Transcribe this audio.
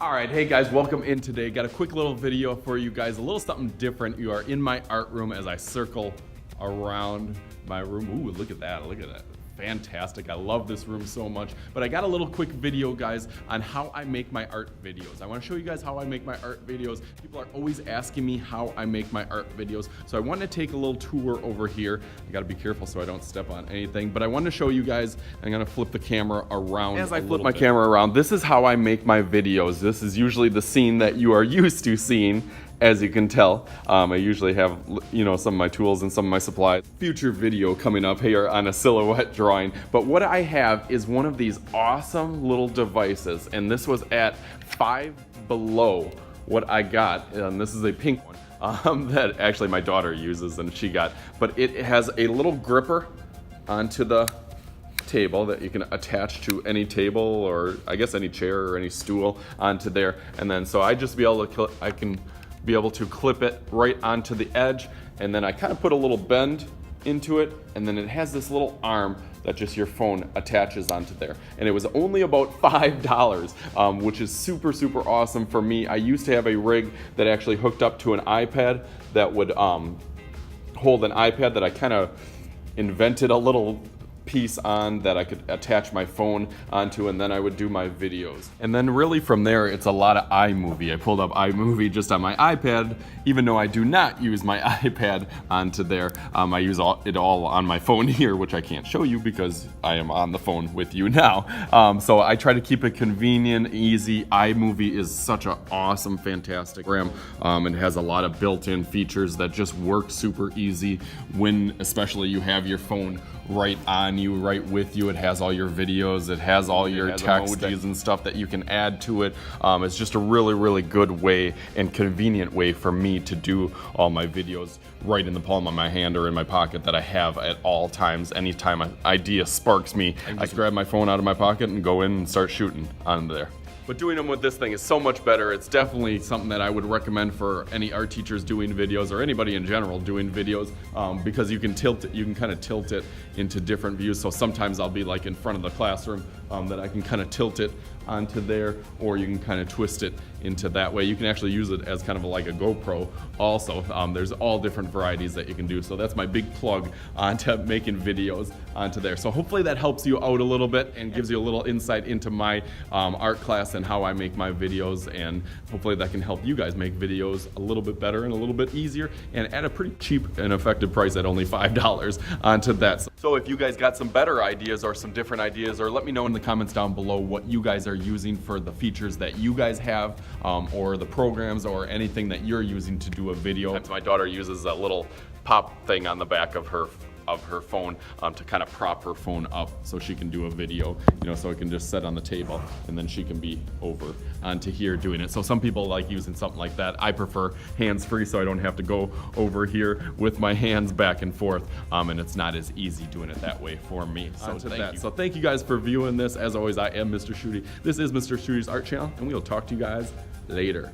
All right, hey guys, welcome in today. Got a quick little video for you guys, a little something different. You are in my art room as I circle around my room. Ooh, look at that, look at that. Fantastic, I love this room so much. But I got a little quick video, guys, on how I make my art videos. I wanna show you guys how I make my art videos. People are always asking me how I make my art videos. So I wanna take a little tour over here. I gotta be careful so I don't step on anything, but I wanna show you guys, I'm gonna flip the camera around. As I flip my camera around, this is how I make my videos. This is usually the scene that you are used to seeing. As you can tell, I usually have, some of my tools and some of my supplies. Future video coming up here on a silhouette drawing. But what I have is one of these awesome little devices, and this was at $5 below what I got. And this is a pink one that actually my daughter uses and she got. But it has a little gripper onto the table that you can attach to any table, or I guess any chair or any stool onto there. And then so I just can be able to clip it right onto the edge, and then I kind of put a little bend into it, and then it has this little arm that just your phone attaches onto there. And it was only about $5, which is super, super awesome for me. I used to have a rig that actually hooked up to an iPad that would hold an iPad that I kind of invented a little piece on that I could attach my phone onto, and then I would do my videos. And then really from there, it's a lot of iMovie. I pulled up iMovie just on my iPad, even though I do not use my iPad onto there. I use it all on my phone here, which I can't show you because I am on the phone with you now. So I try to keep it convenient, easy. iMovie is such an awesome, fantastic program. It has a lot of built-in features that just work super easy when especially you have your phone right on you, right with you. It has all your videos, it has all your text emojis and stuff that you can add to it. It's just a really, really good way and convenient way for me to do all my videos right in the palm of my hand or in my pocket that I have at all times. Anytime an idea sparks me, I can grab my phone out of my pocket and go in and start shooting onto there. But doing them with this thing is so much better. It's definitely something that I would recommend for any art teachers doing videos, or anybody in general doing videos, because you can tilt it. You can kind of tilt it into different views. So sometimes I'll be like in front of the classroom that I can kind of tilt it onto there, or you can kind of twist it into that way. You can actually use it as kind of like a GoPro also. There's all different varieties that you can do. So that's my big plug onto making videos onto there. So hopefully that helps you out a little bit and gives you a little insight into my art class and how I make my videos, and hopefully that can help you guys make videos a little bit better and a little bit easier and at a pretty cheap and effective price at only $5 onto that. So if you guys got some better ideas or some different ideas, or let me know in the comments down below what you guys are using for the features that you guys have, or the programs or anything that you're using to do a video. My daughter uses a little pop thing on the back of her phone to kind of prop her phone up so she can do a video, so it can just sit on the table and then she can be over onto here doing it. So some people like using something like that. I prefer hands-free, so I don't have to go over here with my hands back and forth, and it's not as easy doing it that way for me. So thank you guys for viewing this. As always, I am Mr. Shooty. This is Mr. Shooty's Art Channel, and we'll talk to you guys later.